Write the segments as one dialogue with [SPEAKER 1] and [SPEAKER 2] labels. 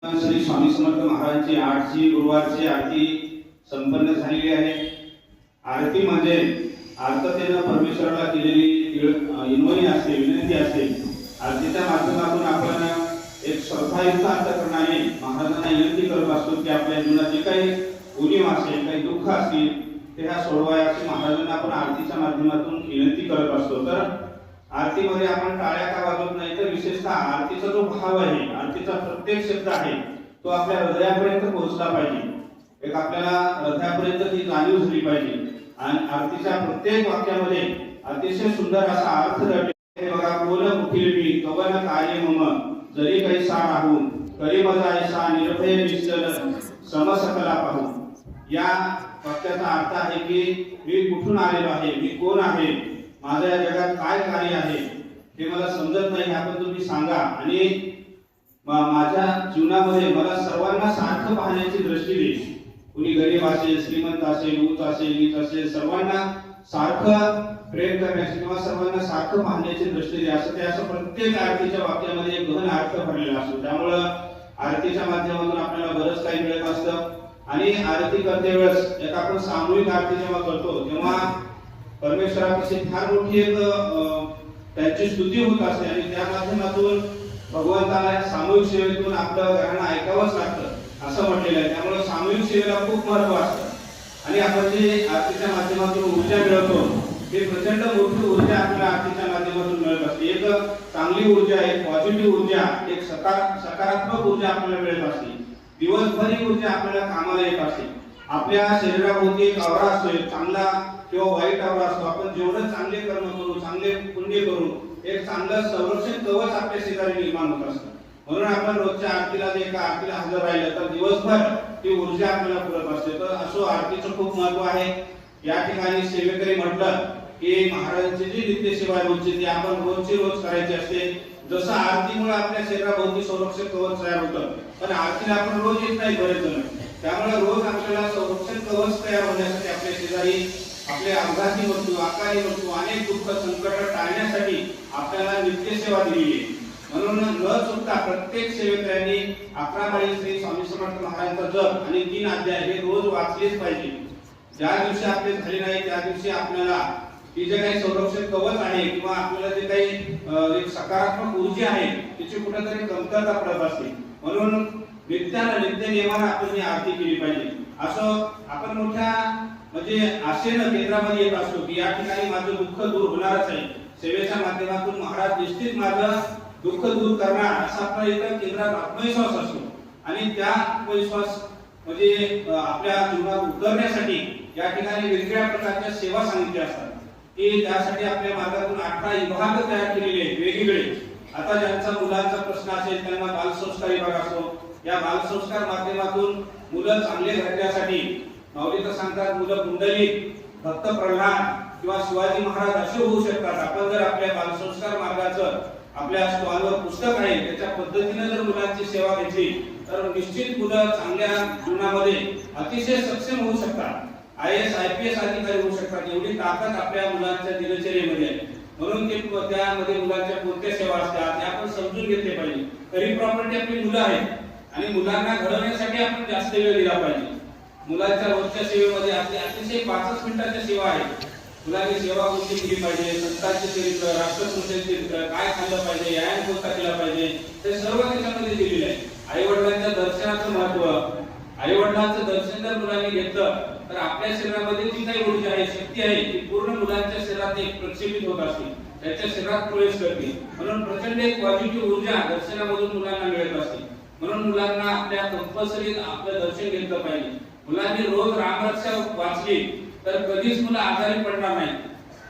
[SPEAKER 1] श्री स्वामी समर्थ महाराजांची 8ची गुरुवारची आरती संपन्न झालेली आहे। आरती म्हणजे आर्ततेने परमेश्वराला केलेली विनवणी असते, विनंती असते। आरतीच्या माध्यमातून आपण एक श्रद्धायुक्त अंतःकरणाने महाराजांना विनंती करत असतो की आपल्या जीवनात जे काही उणीव असेल, काही दुःख असतील ते ह्या सोडवायचे महाराजांना आपण आरतीच्या माध्यमातून विनंती करत असतो। तर आरतीमध्ये आपण टाळ्या का वाजवत नाही, तर विशेषतः आरतीचा जो भाव आहे, आरतीचा प्रत्येक शब्द आहे तो आपल्या हृदयापर्यंत पोहोचला पाहिजे। एक आपल्याला हृदयापर्यंत ती जाणीव झाली पाहिजे आणि आरतीच्या प्रत्येक वाक्यामध्ये अतिशय सुंदर असा अर्थ दडलेला आहे। बघा, बोल उठील मी कवन कार्य मम जरी कैसा राहू करी मजा ऐसा निर्भय निश्चल समसकला पाहू। या वाक्याचा अर्थ आहे की मी कुठून आलेलो आहे, मी कोण आहे, माझ्या या जगात काय कार्य आहे हे मला समजत नाही, आपण तुम्ही सांगा। आणि माझ्या जीवनामध्ये मला सर्वांना सारखं पाहण्याची दृष्टी दे। कुणी गरीब असेल, श्रीमंत असेल, उच्च असेल, नीच असेल, सर्वांना सारखं प्रेम करण्याची किंवा सर्वांना सारखं पाहण्याची दृष्टी दे, असं ते असं प्रत्येक आरतीच्या वाक्यामध्ये एक गहन अर्थ भरलेला असतो। त्यामुळं आरतीच्या माध्यमातून आपल्याला बरंच काही मिळत असतं। आणि आरती करते वेळेस एक आपण सामूहिक आरती जेव्हा करतो तेव्हा परमेश्वराची फार मोठी एक त्यांची स्तुती होत असते आणि त्या माध्यमातून भगवंताला सामूहिक सेवेतून आपलं गाणं ऐकावंच लागतं असं म्हटलेलं आहे। त्यामुळे सामूहिक सेवेला खूप महत्त्व असतं आणि आपण जे आरतीच्या माध्यमातून ऊर्जा मिळवतो ते प्रचंड मोठी ऊर्जा आपल्याला आरतीच्या माध्यमातून मिळत असते। एक चांगली ऊर्जा, एक पॉझिटिव्ह ऊर्जा, एक सकारात्मक ऊर्जा आपल्याला मिळत असते। दिवसभर ही ऊर्जा आपल्याला कामाला येत असते। आपल्या शरीराभोवती एक आवरा असतो, चांगला किंवा वाईट आवरा असतो। आपण जेवढं चांगले कर्म करू, चांगले पुण्य करू, एक चांगलं संरक्षण कवच आपल्या शेजारी निर्माण होत असतं। म्हणून आपण रोजच्या आरतीला जे एका आरतीला हजर राहिलं तर दिवसभर ती ऊर्जा आपल्याला पुरत असते। तर असं आरतीचं खूप महत्व आहे। या ठिकाणी सेवेकरी म्हटलं की महाराजांची जी नित्य सेवा रोजची ती आपण रोजची रोज करायची असते। जसं आरतीमुळे आपल्या शरीराभोवती संरक्षण कवच तयार होतं, पण आरतीला आपण रोज येत नाही बरेच जण। त्यामुळे रोज आपल्याला संरक्षण कवच तयार होण्यासाठी आपल्या शेजारी आपले अपघाती मृत्यू, अकाली मृत्यू, अनेक दुःख संकट टाळण्यासाठी आपल्याला नित्य सेवा दिलेली आहे। म्हणून न चुकता प्रत्येक सेवेकऱ्यांनी 11 माळी श्री स्वामी समर्थ महाराजांचा जप आणि 3 अध्याय हे रोज वाचलेच पाहिजे। ज्या दिवशी आपले झाले नाही त्या दिवशी आपल्याला ही जे काही संरक्षण कवच आहे किंवा आपल्याला जे काही एक सकारात्मक ऊर्जा आहे तिची कुठेतरी कमतरता पडत असते। म्हणून नित्य नियमाने आपण ही आरती केली पाहिजे। असं आपण मोठ्या म्हणजे आशेनं केंद्रामध्ये येत असतो की या ठिकाणी माझं दुःख दूर होणारच आहे, सेवेच्या माध्यमातून महाराज निश्चित माझं दुःख दूर करणार असा आपला इथं केंद्रात आत्मविश्वास असतो। आणि त्या आत्मविश्वास म्हणजे आपल्या जीवनात उतरण्यासाठी या ठिकाणी वेगवेगळ्या प्रकारच्या सेवा सांगितल्या असतात की त्यासाठी आपल्या मार्गातून 18 विभाग तयार केलेले आहेत वेगवेगळे। आता ज्यांचा मुलांचा प्रश्न असेल त्यांना बालसंस्कार विभाग असतो। या बालसंस्कार माध्यमातून मुलं चांगले घडण्यासाठी माऊली तर सांगतात मुलं कुंडलिक, भक्त प्रल्हाद किंवा शिवाजी महाराज असे होऊ शकतात। आपण जर आपल्या बालसंस्कार मार्गाचं आपल्या स्टॉलवर पुस्तक आहे त्याच्या पद्धतीने जर मुलांची सेवा घेतली तर निश्चित मुलं चांगल्या जीवनामध्ये अतिशय सक्षम होऊ शकतात, IAS IPS अधिकारी होऊ शकतात। एवढी ताकद आपल्या मुलांच्या दिनचर्येमध्ये आहे। म्हणून ते त्यामध्ये मुलांच्या कोणत्या सेवा असतात हे आपण समजून घेतले पाहिजे। खरी प्रॉपर्टी आपली मुलं आहेत आणि मुलांना घडवण्यासाठी आपण जास्त वेळ दिला पाहिजे। मुलांच्या रोजच्या सेवेमध्ये अतिशय 5 मिनिटाच्या सेवा आहेत। मुलांनी सेवा कोणती केली पाहिजे, संतांचे चरित्र, राष्ट्रपुरुषांचे चरित्र, काय खाल्लं पाहिजे, व्यायाम कोणता केला पाहिजे, ते सर्व त्याच्यामध्ये दिलेलं आहे। आई वडिलांच्या दर्शनाचं महत्व, आई वडिलांचं दर्शन जर मुलांनी घेतलं तर आपल्या शरीरामध्ये जी काही ऊर्जा आहे, शक्ती आहे ती पूर्ण मुलांच्या शरीरात एक प्रक्षेपित होत असते, त्याच्या शरीरात प्रवेश करते। म्हणून प्रचंड एक पॉझिटिव्ह ऊर्जा दर्शनामधून मुलांना मिळत असते। म्हणून मुलांना आपल्या कंपल्सरी आपलं दर्शन घेतलं पाहिजे। मुलांनी रोज रामरक्षा वाचली तर कधीच मुलं आजारी पडणार नाही,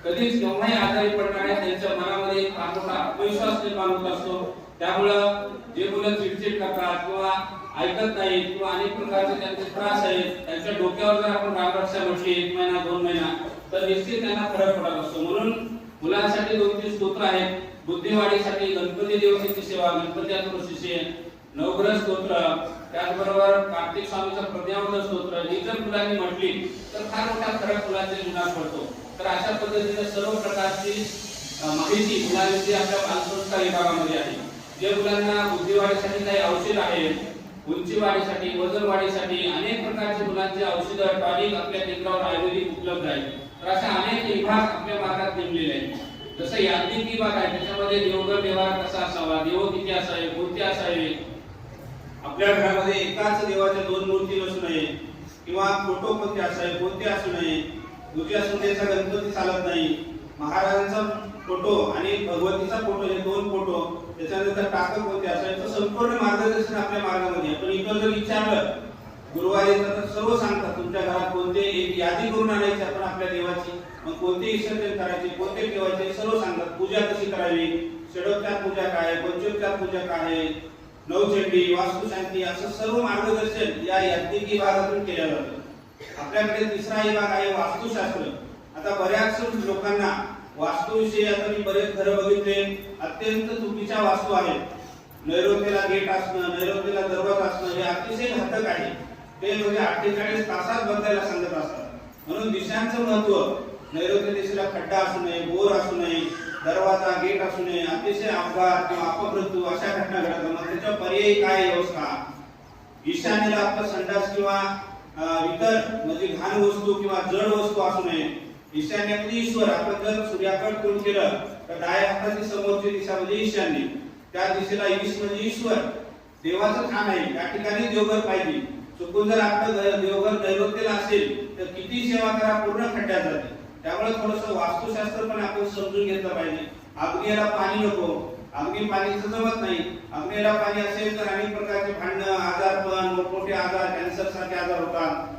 [SPEAKER 1] कधीच केव्हाही आजारी पडणार नाही। त्यांच्या मनामध्ये एक मोठा आत्मविश्वास निर्माण होत असतो। त्यामुळं जे मुलं चिडचिड करतात किंवा ऐकत नाहीत किंवा अनेक प्रकारचे त्यांचे त्रास आहेत, त्यांच्या डोक्यावर जर आपण रामरक्षा म्हटली 1 महिना 2 महिना तर निश्चित त्यांना फरक पडत असतो। म्हणून मुलांसाठी 2-3 स्तोत्र आहेत। बुद्धिवाढीसाठी गणपती देवतेची सेवा, गणपती चतुर्थीचे नवग्रह स्तोत्र, त्याचबरोबर कार्तिक स्वामीचा प्रज्ञावंत स्तोत्र ही जर मुलांनी म्हटली तर फार मोठा फरक मुलांच्या जीवनात पडतो। तर अशा पद्धतीने सर्व प्रकारची माहिती मुलांची आपल्या बालसंस्कार विभागामध्ये आहे। जे मुलांना बुद्धिवाढीसाठी काही औषध आहेत उंची वाढीसाठी, वजन वाढीसाठी अनेक प्रकारचे मुलांचे औषधं, टॉनिक आपल्या केंद्रावर आयुर्वेदिक उपलब्ध आहेत. तर अशा अनेक विभाग आपल्या मार्गात नेमलेले आहेत. जसं यांत्रिक विभाग आहे, त्याच्यामध्ये देवघर व्यवहार कसा असावा, देव किती असावे, कोणते असावे, आपल्या घरामध्ये एकाच देवाच्या दोन मूर्ती नसू नये, किंवा फोटो कोणते असावे, कोणते असू नये, पूजा सुंदेचा गणपती चालत नाही, महाराजांचा फोटो आणि भगवतीचा फोटो हे दोन फोटो, त्याच्यानंतर टाकं कोणते असायचं संपूर्ण मार्गदर्शन आपल्या मार्गामध्ये. पण इथं जर विचारलं गुरुवारी तर सर्व सांगतात तुमच्या घरात कोणते, एक यादी करून आणायची आपण आपल्या देवाची, मग कोणते विसर्जन करायचे, कोणते ठेवायचे सर्व सांगतात. पूजा कशी करावी, षडोपचार पूजा काय, पंचोपचार पूजा काय, नवचंडी, वास्तुशांती, असं सर्व मार्गदर्शन या यांत्रिक विभागातून केलं जातं. आपल्याकडे तिसरा विभाग आहे वास्तुशास्त्र. आता बऱ्याच लोकांना वास्तूविषयी, आता मी बरेच घरं बघितले अत्यंत चुकीच्या वास्तू आहेत. नैऋत्येला गेट असणं, नैऋत्येला दरवाजा असणं हे अतिशय घातक आहे. ते म्हणजे 48 तासात बदलायला सांगत असतात. म्हणून दिशांचं महत्व, नैऋत्य दिशेला खड्डा असू नये, बोर असू नये, दरवाजा गेट असू नये, अतिशय अपघात किंवा अपमृत्यू अशा घटना घडतात. मग त्याच्या पर्यायी काय व्यवस्था, ईशान्येला आपलं संडास किंवा इतर म्हणजे घाण वस्तू किंवा जड वस्तू असू नये. ईशान्येमध्ये ईश्वर, आपण जर सूर्याकडे तोंड केलं तर डाव्या हाताची समोरची दिशा म्हणजे ईशान्य, त्या दिशेला ईश म्हणजे ईश्वर, देवाचं स्थान आहे, त्या ठिकाणी देवघर पाहिजे. चुकून जर आपलं देवघर नैऋत्येला असेल तर किती सेवा करा पूर्ण खड्ड्यात जाते. त्यामुळे थोडंसं वास्तुशास्त्र पण आपण समजून घेतलं पाहिजे. अग्नीला पाणी नको, अग्नी पाणीचं जमत नाही. अग्नीला पाणी असेल तर अनेक प्रकारचे भांडणं, आजारपण, मोठमोठे आजार, कॅन्सर सारखे आजार होतात.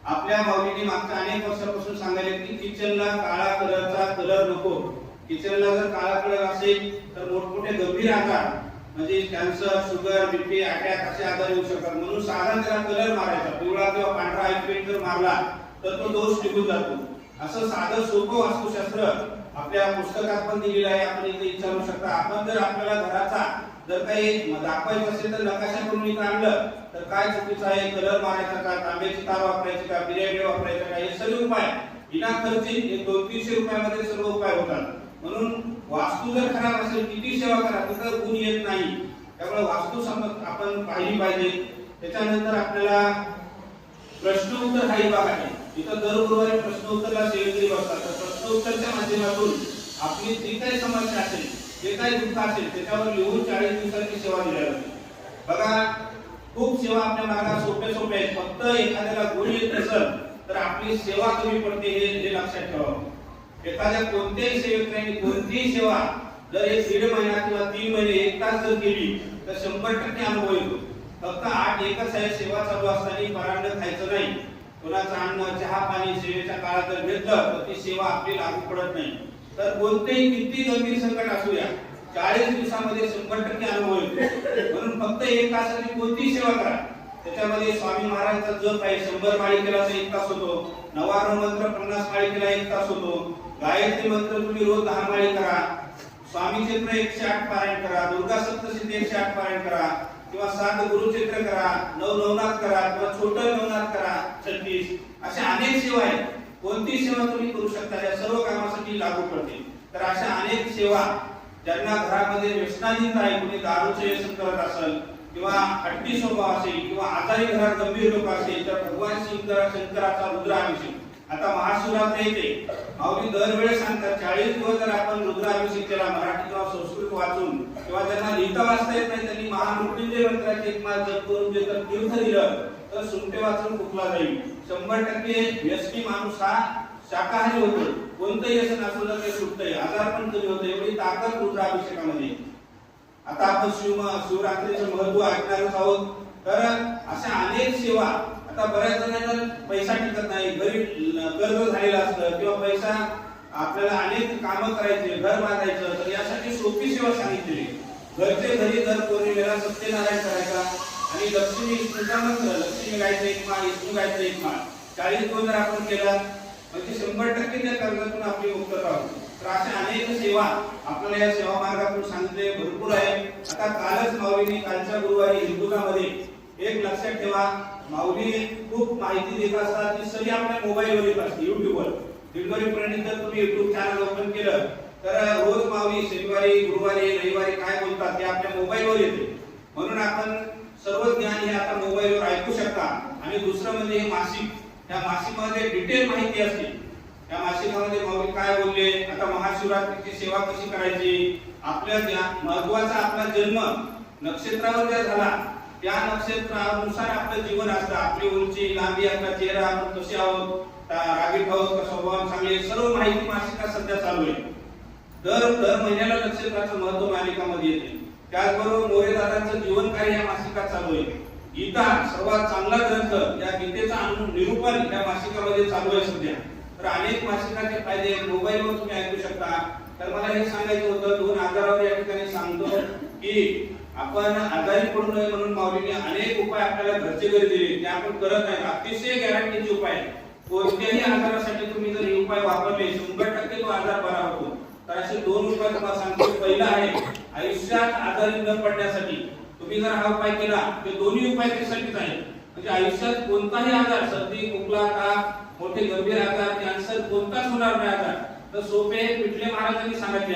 [SPEAKER 1] आपल्या माऊलीने मागच्या अनेक वर्षापासून सांगायले की किचनला काळा कलरचा कलर नको. किचनला जर काळा कलर असेल तर मोठमोठे गंभीर आजार म्हणजे कॅन्सर, शुगर, बीपी, अटॅक असे आजार येऊ शकतात. म्हणून साधा त्याला कलर मारायचा, पिवळा किंवा पांढरा आईस पेंट जर मारला तर तो दोष निघून जातो. असं साधं सोपं वास्तुशास्त्र आपल्या पुस्तकात पण दिलेलं आहे. आपण इथे विचारू शकता. आपण जर आपल्याला घराचा जर काही दाखवायचं असेल तर नकाशा करून इथं आणलं तर काय चुकीचं आहे, कलर मारायचा का, तांब्याची तार वापरायची का, पिरियड वापरायचा का, हे सगळे उपाय विना खर्ची 200-300 रुपयामध्ये सर्व उपाय होतात. म्हणून वास्तू जर खराब असेल किती सेवा करा तिथं गुण येत नाही. त्यामुळे वास्तू आपण पाहिली पाहिजे. त्याच्यानंतर आपल्याला प्रश्न उत्तर हा विभाग आहे. इथं दर गुरुवारी प्रश्न उत्तरला सेवेकरी बसतात. तर प्रश्न उत्तरच्या माध्यमातून आपली जी काही समस्या असेल, जे काही दुःख असेल त्याच्यावर लिहून 40 दिवसांची सेवा दिली जाते. बघा खूप सेवा आपल्या मार्गात सोप्या आहेत. फक्त एखाद्याला गुण येत नसेल तर आपली सेवा कमी पडते, हे लक्षात ठेवावं. एखाद्या कोणत्याही सेवेकऱ्याने कोणतीही सेवा जर 1.5 महिना किंवा 3 महिने 1 तास जर केली तर 100% अनुभव येतो. फक्त 8 एकच आहे, सेवा चालू असताना परांड खायचं नाही. कोणाचं अन्न, चहा, पाणी सेवेच्या काळात जर घेतलं तर ती सेवा आपली लागू पडत नाही. तर कोणतेही किती गंभीर संकट असू द्या 40 दिवसामध्ये 100% अनुभव येतो. म्हणून फक्त 1 तासाची कोणतीही सेवा करा. त्याच्यामध्ये स्वामी महाराजांचा जप आहे, 100 माळी केला तर 1 तास होतो. नवारण मंत्र 50 माळी केला 1 तास होतो. गायत्री मंत्र तुम्ही रोज 10 माळी करा. स्वामी चरित्र 108 पारायण करा. दुर्गा सप्तशती 108 पारायण करा किंवा 7 गुरुचरित्र करा, 9 नवनाथ करा किंवा छोटं नवनाथ करा 36. अशा अनेक सेवा आहेत. कोणती सेवा तुम्ही करू शकता, या सर्व कामासाठी लागू पडते. तर अशा अनेक सेवा ज्यांना घरामध्ये व्यसनाधीन आहे, कोणी दारूचे व्यसन करत असेल किंवा हट्टी स्वभाव असेल किंवा आजारी घरात गंभीर लोक असेल तर भगवान शंकराचा रुद्राभिषेक. आता महाशिवरात्री येते, माऊली दरवेळेस सांगतात 40 दिवस जर आपण रुद्राभिषेक केला मराठी किंवा संस्कृत वाचून किंवा ज्यांना लिहिता वाचता येत नाही त्यांनी महामृत्युंजय मंत्राचे एक माळ जप करून जे तर तीर्थ दिलं तर सुंटे वाचून फुकला जाईल. 100% व्यसनी माणूस हा शाकाहारी होतो. कोणतंही व्यसन असलं ते सुटतंय, आजार पण कमी होतो. एवढी ताकद रुद्राभिषेकामध्ये. आता आपण शिवरात्रीचं महत्व ऐकणारच आहोत. तर अशा अनेक सेवा. आता बऱ्याच जणांना पैसा टिकत नाही, गरीब कर्ज झालेला असतं किंवा पैसा आपल्याला अनेक कामं करायचे, घर बांधायचं, तर यासाठी सोपी सेवा सांगितलेली. घरचे घरी दर पौर्णिमेला सत्यनारायण करायचा आणि लक्ष्मी विष्णूचा मंत्र, लक्ष्मी गायचं 1 माळ, विष्णू गायचं 1 माळ, 40 दिवस जर आपण केला म्हणजे 100% त्या कर्जातून आपली मुक्तता होते. तर अशा अनेक सेवा आपल्याला या सेवा मार्गातून सांगितले भरपूर आहे. आता कालच माऊलीने कालच्या गुरुवारी हिंदुकामध्ये एक लक्षात ठेवा, माऊली खूप माहिती देत असतात ती सगळी आपल्या मोबाईलवर येत असते. युट्यूबवर दिंडोरी प्रणित जर तुम्ही युट्यूब चॅनल ओपन केलं तर रोज माऊली शनिवारी, गुरुवारी, रविवारी काय बोलतात ते आपल्या मोबाईलवर येते. म्हणून आपण सर्व ज्ञान हे आता आणि दुसरं म्हणजे हे मासिक, त्या मासिकामध्ये डिटेल माहिती असते. त्या मासिकामध्ये माऊली काय बोलले, आता महाशिवरात्रीची सेवा कशी करायची, आपल्या महत्वाचा आपला जन्म नक्षत्रावर ज्या झाला त्या नक्षत्रानुसार आपलं जीवन असतं. आपली उंची, लांबी, आपला चेहरा, आपण कसे आहोत, रागीट आहोत का स्वभाव चांगले, सर्व माहिती मासिका सध्या चालू आहे. दर महिन्याला नक्षत्राचं महत्व मालिकामध्ये येते. त्याचबरोबर मोरे दादांचं जीवनकार्य या मासिकात चालू आहे. गीता सर्वात चांगला ग्रंथ, या गीतेचं निरूपण या मासिकामध्ये चालू आहे सध्या. तर अनेक मासिकाचे फायदे मोबाईलवर तुम्ही ऐकू शकता. तर मला हे सांगायचं होतं, 2 आजारावर या ठिकाणी सांगतो की आपण आजारी पडू नये म्हणून माऊलीने अनेक उपाय आपल्याला घरचे घरी दिले, ते आपण करत नाही. अतिशय गॅरंटीचे उपाय. कोणत्याही आजारासाठी तुम्ही जर हे उपाय वापरले 100% तो आजार बरा होतो. तर असे 2 उपाय तुम्हाला सांगतो. पहिला आहे आयुष्यात आजारी न पडण्यासाठी. तुम्ही जर हा उपाय केला तर दोन्ही उपाय त्यासाठीच आहेत. म्हणजे आयुष्यात कोणताही आजार, सर्दी, खोकला, ताप, मोठे गंभीर आजार, कॅन्सर कोणताच होणार नाही आजार. तर सोपे पिठले महाराजांनी सांगितले.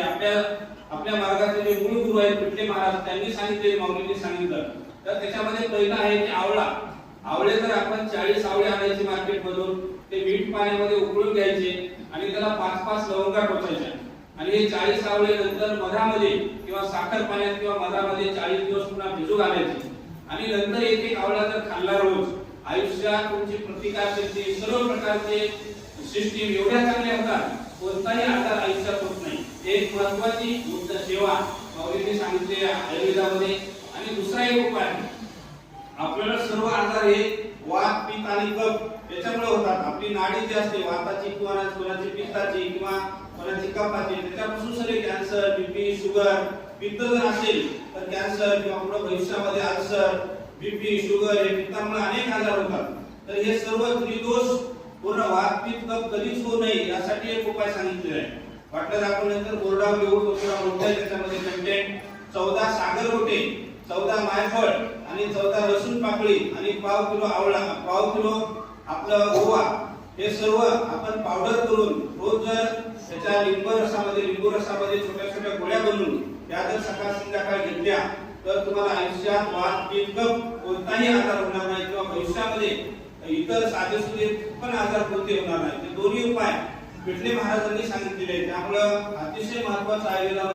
[SPEAKER 1] आपल्या मार्गाचे जे मूळ गुरु आहेत पिठले महाराज, त्यांनी सांगितले, माऊलींनी सांगितलं. तर त्याच्यामध्ये पहिला आहे की आवळा. आवळे जर आपण 40 आवळे आणायचे मार्केटमधून, ते मीठ पाण्यामध्ये उकळून घ्यायचे आणि त्याला 5-5 लवंगा टोचायच्या आणि हे 40 आवळे नंतर मधामध्ये किंवा साखर पाण्यात किंवा मधामध्ये 40 दिवस पुन्हा भिजू घालायचे आणि नंतर एक आवळा जर खाल्ला रोज, आयुष्यात तुमची प्रतिकारशक्ती, सर्व प्रकारचे सिस्टीम एवढ्या चांगल्या होतात, कोणताही आजार आयुष्यात होत नाही. एक महत्वाची सेवा माऊलींनी सांगितली आयुर्वेदामध्ये. आणि दुसरा एक उपाय, आपल्याला सर्व आजार हे वात, पित्त आणि कफ याच्यामुळे होतात. आपली नाडी जी असते वाताची किंवा कोणाची पित्ताची किंवा कोणाची कफाची, त्याच्यापासून सगळे कॅन्सर, बीपी, शुगर, पित्त जर असेल तर कॅन्सर किंवा पुढे भविष्यामध्ये अल्सर, बीपी, शुगर हे पित्तामुळे अनेक आजार होतात. तर हे सर्व त्रिदोष पूर्ण वात, पित्त, कफ कधीच होऊ नये यासाठी एक उपाय सांगितलेला आहे. वाटलं आपण नंतर बोर्डावर घेऊ, थोडा मोठा त्याच्यामध्ये कंटेंट. 14 सागर गोटे, 14 मायफळ आणि 14 लसूण पाकळी आणि 1/2 किलो आवळा, 1/2 किलो आपलं ओवा, हे सर्व आपण पावडर करून रोज जर त्याच्या लिंबू रसामध्ये छोट्या छोट्या गोळ्या बनवून त्या जर सकाळ संध्याकाळ घेतल्या तर तुम्हाला आयुष्यात वात, पित्त, कफ कोणताही आजार होणार नाही किंवा भविष्यामध्ये इतर साधेसुधे पण आजार कोणते होणार नाही. ते दोन्ही उपाय पिठले महाराजांनी सांगितलेले. त्यामुळे अतिशय महत्वाचा आयुर्वेद